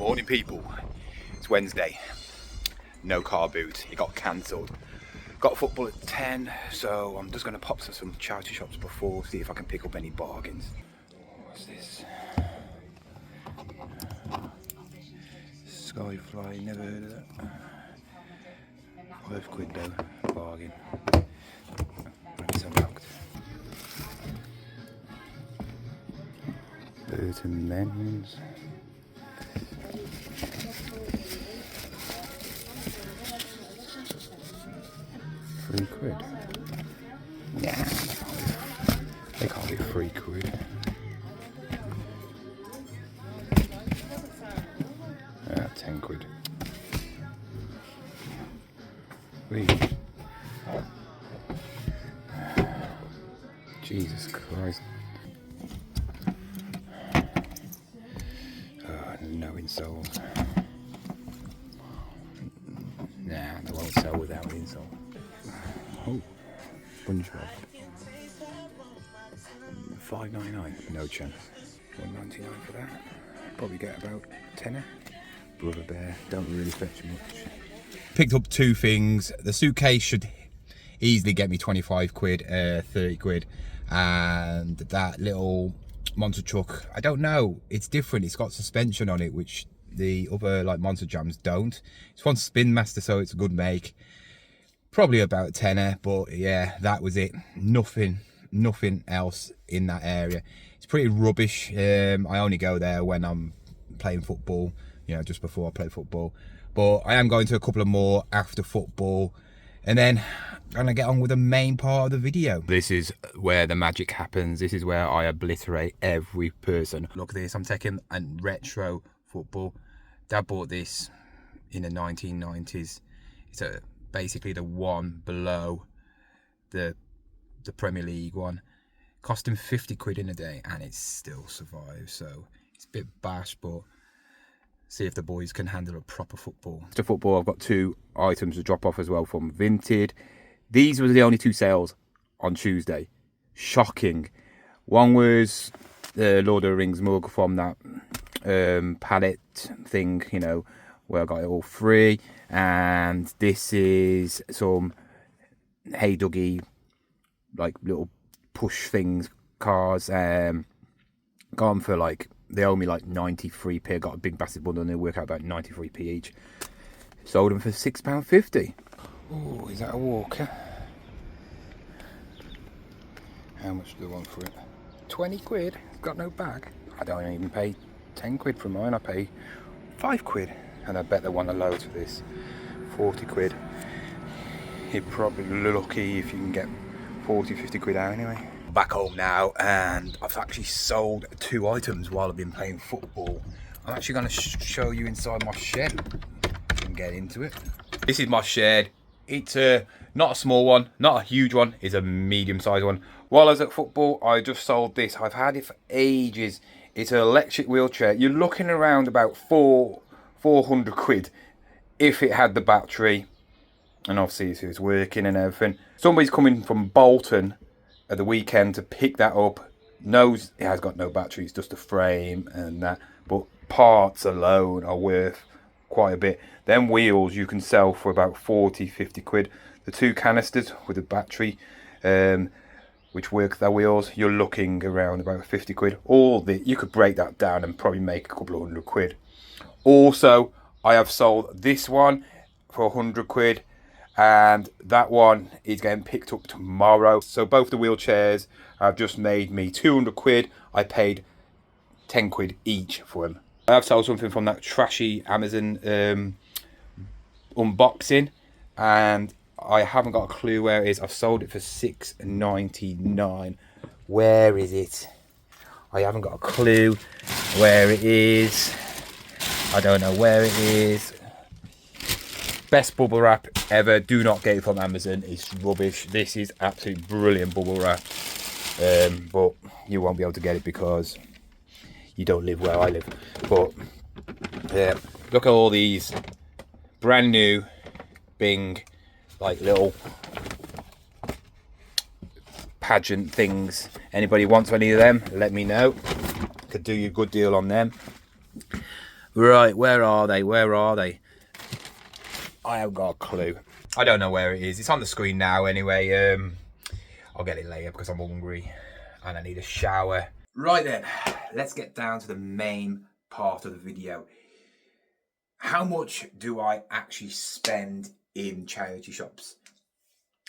Morning people, it's Wednesday, no car boot, it got cancelled. Got football at 10, so I'm just going to pop to some charity shops before, see if I can pick up any bargains. What's this? Skyfly, never heard of that. £5 though, bargain. It's unlocked. Burton Men's. £3. Nah, they can't be £3. £10. Please. Jesus Christ. Oh, no insoles. Nah, they won't sell without an insole. Oh, SpongeBob. $5.99, no chance. $1.99 for that. Probably get about tenner. Brother Bear, don't really fetch much. Picked up two things. The suitcase should easily get me £25, £30, and that little monster truck, I don't know, it's different. It's got suspension on it, which the other like monster jams don't. It's from Spin Master, so it's a good make. Probably about tenner, but yeah, that was it. Nothing else in that area. It's pretty rubbish. I only go there when I'm playing football, you know, just before I play football. But I am going to a couple of more after football, and then I'm gonna get on with the main part of the video. This is where the magic happens. This is where I obliterate every person. Look at this, I'm taking a retro football. Dad bought this in the 1990s. It's basically the one below the Premier League one. Cost him £50 in a day, and it still survives. So it's a bit bash, but see if the boys can handle a proper football. To football, I've got two items to drop off as well from Vinted. These were the only two sales on Tuesday. Shocking. One was the Lord of the Rings mug from that pallet thing, you know, where I got it all free. And this is some Hey Dougie, like little push things, cars. Gone for like, they owe me like 93p. I got a big massive bundle and they work out about 93p each. Sold them for £6.50. Oh, is that a walker? How much do they want for it? £20? Got no bag. I don't even pay £10 for mine. I pay £5. And I bet they want a load for this. £40. You're probably lucky if you can get 40, £50 out anyway. Back home now, and I've actually sold two items while I've been playing football. I'm actually going to show you inside my shed and get into it. This is my shed. It's not a small one, not a huge one, it's a medium-sized one. While I was at football, I just sold this. I've had it for ages. It's an electric wheelchair. You're looking around about £400 if it had the battery, and obviously if it's working and everything. Somebody's coming from Bolton at the weekend to pick that up. Knows it has got no battery, it's just a frame and that, but parts alone are worth quite a bit. Them wheels you can sell for about 40, £50. The two canisters with the battery, which work their wheels, you're looking around about £50. All the, you could break that down and probably make a couple of £100. Also, I have sold this one for £100. And that one is getting picked up tomorrow. So both the wheelchairs have just made me £200. I paid £10 each for them. I have sold something from that trashy Amazon unboxing, and I haven't got a clue where it is. I've sold it for £6.99. Where is it? I haven't got a clue where it is. I don't know where it is. Best bubble wrap ever. Do not get it from Amazon. It's rubbish. This is absolutely brilliant bubble wrap. But you won't be able to get it because you don't live where I live. But yeah, look at all these brand new Bing, like little pageant things. Anybody wants any of them, let me know. Could do you a good deal on them. Right, where are they? Where are they? I haven't got a clue. I don't know where it is. It's on the screen now anyway. I'll get it later because I'm hungry and I need a shower. Right then, let's get down to the main part of the video. How much do I actually spend in charity shops?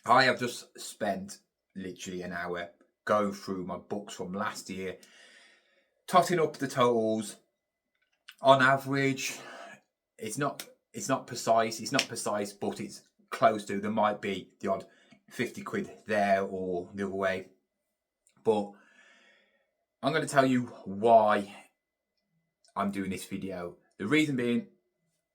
I have just spent literally an hour going through my books from last year, totting up the totals. On average, it's not precise, but it's close to. There might be the odd 50 quid there or the other way. But I'm going to tell you why I'm doing this video. The reason being,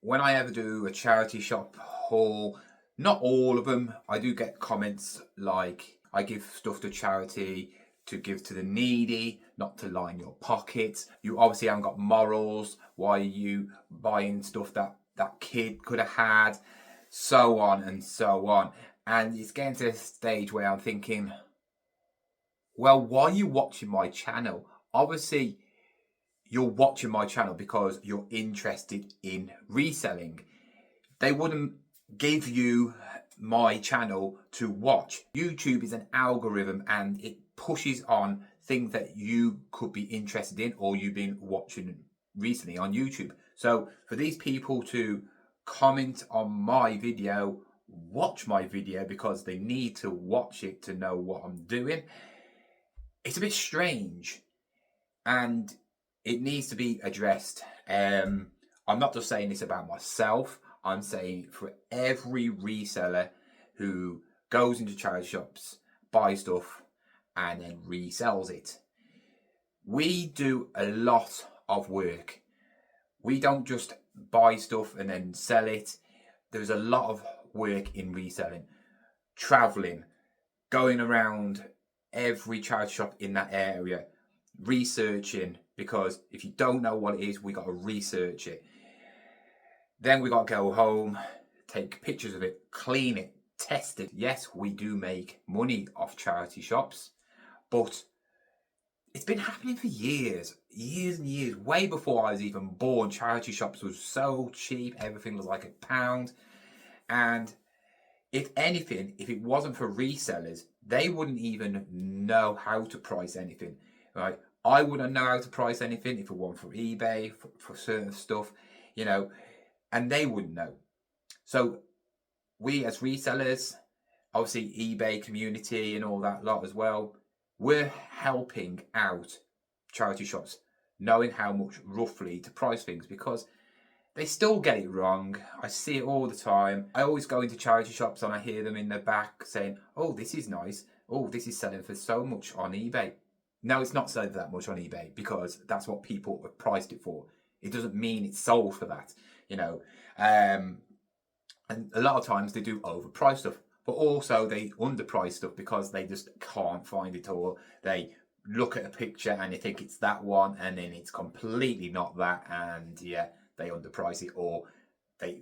when I ever do a charity shop haul, not all of them, I do get comments like, I give stuff to charity to give to the needy, not to line your pockets. You obviously haven't got morals. Why are you buying stuff that that kid could have had? So on and so on. And it's getting to a stage where I'm thinking, well, why are you watching my channel? Obviously, you're watching my channel because you're interested in reselling. They wouldn't give you my channel to watch. YouTube is an algorithm and it pushes on things that you could be interested in or you've been watching recently on YouTube. So for these people to comment on my video, watch my video because they need to watch it to know what I'm doing, it's a bit strange and it needs to be addressed. I'm not just saying this about myself. I'm saying for every reseller who goes into charity shops, buys stuff, and then resells it. We do a lot of work. We don't just buy stuff and then sell it. There's a lot of work in reselling. Traveling, going around every charity shop in that area, researching, because if you don't know what it is, we got to research it. Then we got to go home, take pictures of it, clean it, test it. Yes, we do make money off charity shops, but it's been happening for years and years. Way before I was even born, charity shops was so cheap. Everything was like £1. And if anything, if it wasn't for resellers, they wouldn't even know how to price anything, right? I wouldn't know how to price anything if it weren't for eBay, for certain stuff, you know, and they wouldn't know. So we as resellers, obviously eBay community and all that lot as well, we're helping out charity shops knowing how much roughly to price things because they still get it wrong. I see it all the time. I always go into charity shops and I hear them in the back saying, oh, this is nice. Oh, this is selling for so much on eBay. No, it's not selling for that much on eBay because that's what people have priced it for. It doesn't mean it's sold for that, you know. And a lot of times they do overprice stuff, but also they underprice stuff because they just can't find it, or they look at a picture and they think it's that one and then it's completely not that, and yeah, they underprice it or they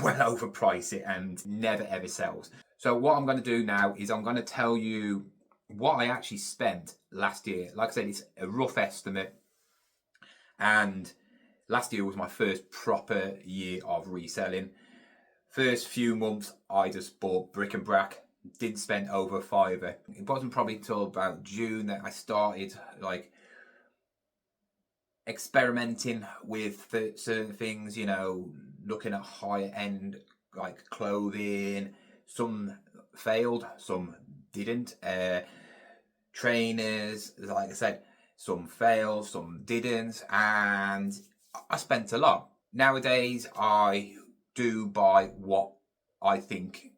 well overprice it and never ever sells. So what I'm going to do now is I'm going to tell you what I actually spent last year. Like I said, it's a rough estimate, and last year was my first proper year of reselling. First few months I just bought bric and brac, didn't spend over £5. It wasn't probably until about June that I started like experimenting with certain things, you know, looking at higher end like clothing. Some failed, some didn't. Trainers, like I said, some failed, some didn't, and I spent a lot. Nowadays I do buy what I think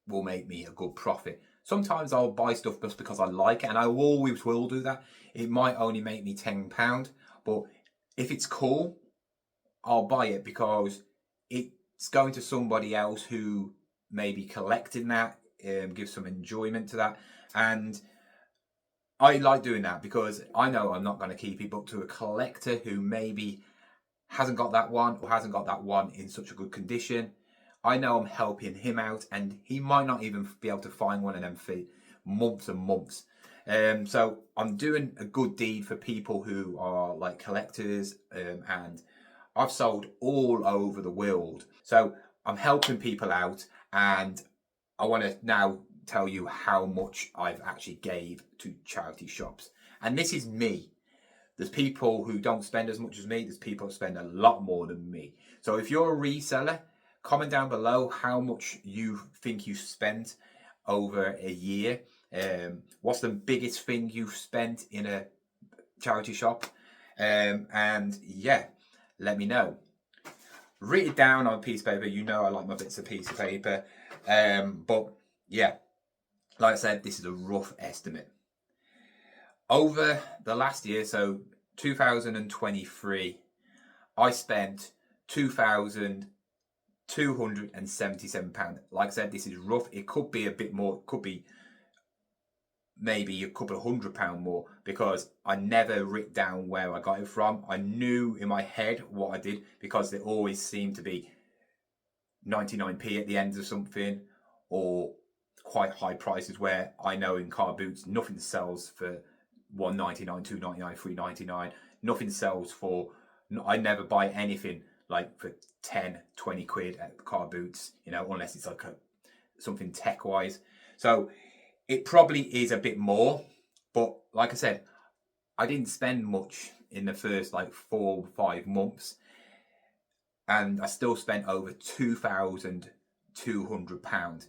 will make me a good profit. Sometimes I'll buy stuff just because I like it, and I always will do that. It might only make me £10, but if it's cool, I'll buy it because it's going to somebody else who may be collecting that, give some enjoyment to that. And I like doing that because I know I'm not going to keep it, but to a collector who maybe hasn't got that one or hasn't got that one in such a good condition, I know I'm helping him out, and he might not even be able to find one of them for months and months. So I'm doing a good deed for people who are like collectors, and I've sold all over the world. So I'm helping people out, and I want to now tell you how much I've actually gave to charity shops. And this is me. There's people who don't spend as much as me. There's people who spend a lot more than me. So if you're a reseller, comment down below how much you think you spent over a year. What's the biggest thing you've spent in a charity shop? And yeah, let me know. Write it down on a piece of paper. You know I like my bits of piece of paper. But yeah, like I said, this is a rough estimate. Over the last year, so 2023, I spent £2,277. Like I said, this is rough. It could be a bit more. It could be maybe a couple of £100 more, because I never wrote down where I got it from. I knew in my head what I did, because there always seemed to be 99p at the end of something, or quite high prices where I know in car boots nothing sells for £1.99, £2.99, £3.99. Nothing sells for. I never buy anything like for 10, 20 quid at car boots, unless it's like something tech wise. So it probably is a bit more, but like I said, I didn't spend much in the first like 4 or 5 months, and I still spent over £2,200.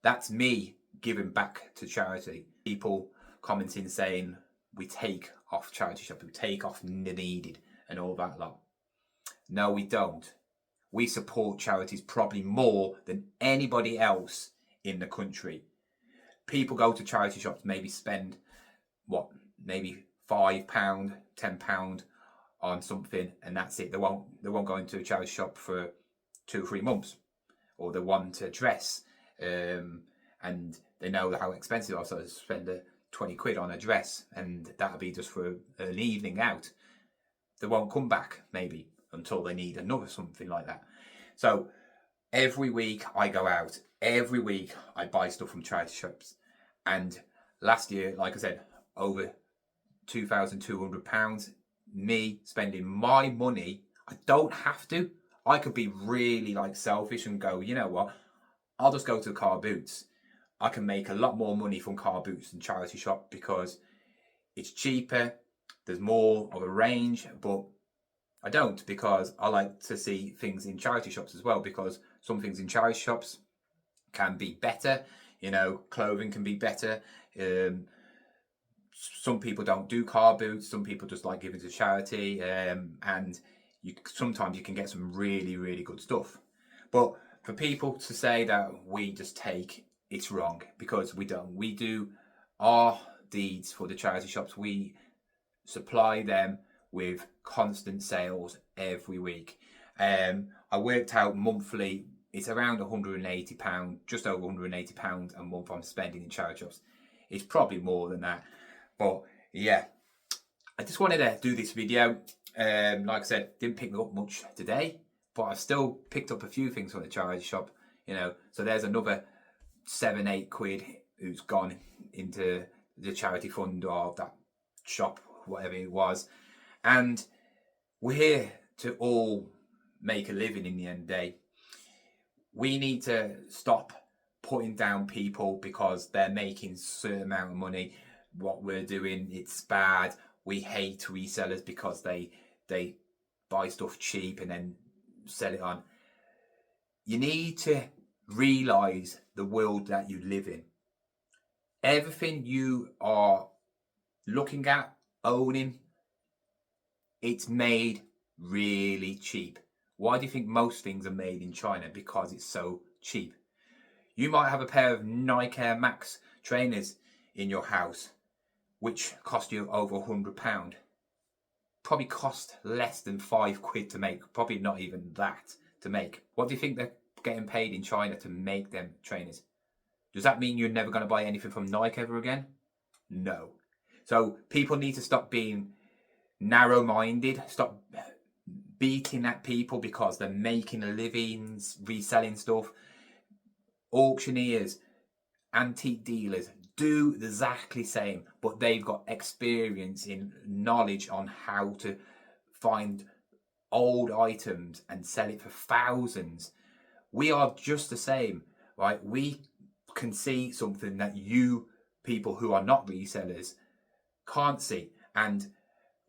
That's me giving back to charity. People commenting saying we take off charity shop, we take off the needed and all that lot. No, we don't. We support charities probably more than anybody else in the country. People go to charity shops, maybe spend maybe £5, £10 on something, and that's it. They won't go into a charity shop for 2 or 3 months, or they want a dress, and they know how expensive it is, so they spend 20 quid on a dress, and that'll be just for an evening out. They won't come back maybe until they need another something like that. So every week I go out. Every week I buy stuff from charity shops. And last year, like I said, over £2,200. Me spending my money. I don't have to. I could be really like selfish and go, you know what? I'll just go to car boots. I can make a lot more money from car boots than charity shop, because it's cheaper. There's more of a range, but I don't, because I like to see things in charity shops as well, because some things in charity shops can be better. Clothing can be better. Some people don't do car boots. Some people just like giving to charity, and sometimes you can get some really, really good stuff. But for people to say that we just take, it's wrong, because we don't. We do our deeds for the charity shops. We supply them with constant sales every week. I worked out monthly, it's around £180, just over £180 a month I'm spending in charity shops. It's probably more than that, but yeah, I just wanted to do this video. Like I said, didn't pick up much today, but I still picked up a few things from the charity shop. So there's another 7-8 quid who's gone into the charity fund of that shop, whatever it was. And we're here to all make a living in the end of the day. We need to stop putting down people because they're making a certain amount of money. What we're doing, it's bad. We hate resellers because they buy stuff cheap and then sell it on. You need to realise the world that you live in. Everything you are looking at, owning, it's made really cheap. Why do you think most things are made in China? Because it's so cheap. You might have a pair of Nike Air Max trainers in your house, which cost you over £100. Probably cost less than 5 quid to make. Probably not even that to make. What do you think they're getting paid in China to make them trainers? Does that mean you're never going to buy anything from Nike ever again? No. So people need to stop being narrow-minded. Stop beating at people because they're making a living reselling stuff. Auctioneers, antique dealers, do exactly the same, but they've got experience in knowledge on how to find old items and sell it for thousands. We are just the same, right? We can see something that you people who are not resellers can't see, and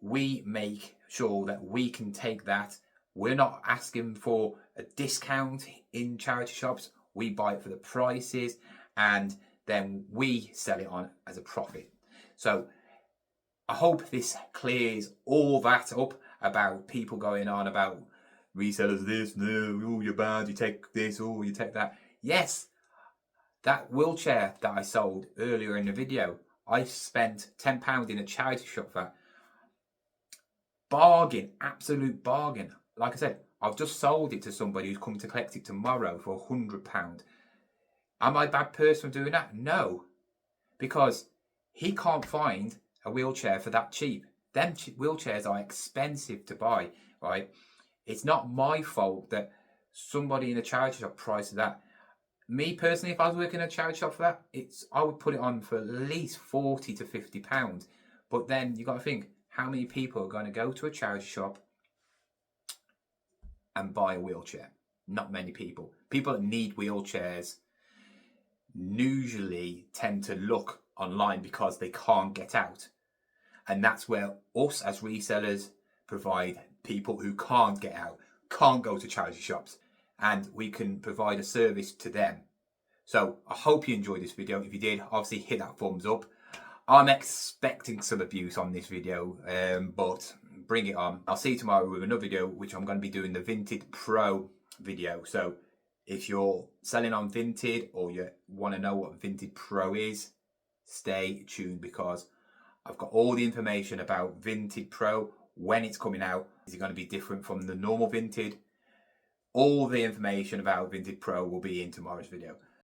we make sure that we can take that. We're not asking for a discount in charity shops. We buy it for the prices, and then we sell it on as a profit. So I hope this clears all that up about people going on about resellers this, no, oh, you're bad, you take this, oh, you take that. Yes, that wheelchair that I sold earlier in the video, I spent £10 in a charity shop for that. Bargain, absolute bargain. Like I said, I've just sold it to somebody who's coming to collect it tomorrow for £100. Am I a bad person for doing that? No, because he can't find a wheelchair for that cheap. Them wheelchairs are expensive to buy, right? It's not my fault that somebody in a charity shop priced that. Me personally, if I was working in a charity shop for that, I would put it on for at least £40 to £50. But then you got to think, how many people are going to go to a charity shop and buy a wheelchair? Not many people. People that need wheelchairs usually tend to look online because they can't get out. And that's where us as resellers provide people who can't get out, can't go to charity shops, and we can provide a service to them. So I hope you enjoyed this video. If you did, obviously hit that thumbs up. I'm expecting some abuse on this video, but bring it on. I'll see you tomorrow with another video, which I'm going to be doing the Vinted Pro video. So if you're selling on Vinted or you want to know what Vinted Pro is, stay tuned, because I've got all the information about Vinted Pro, when it's coming out. Is it going to be different from the normal Vinted? All the information about Vinted Pro will be in tomorrow's video.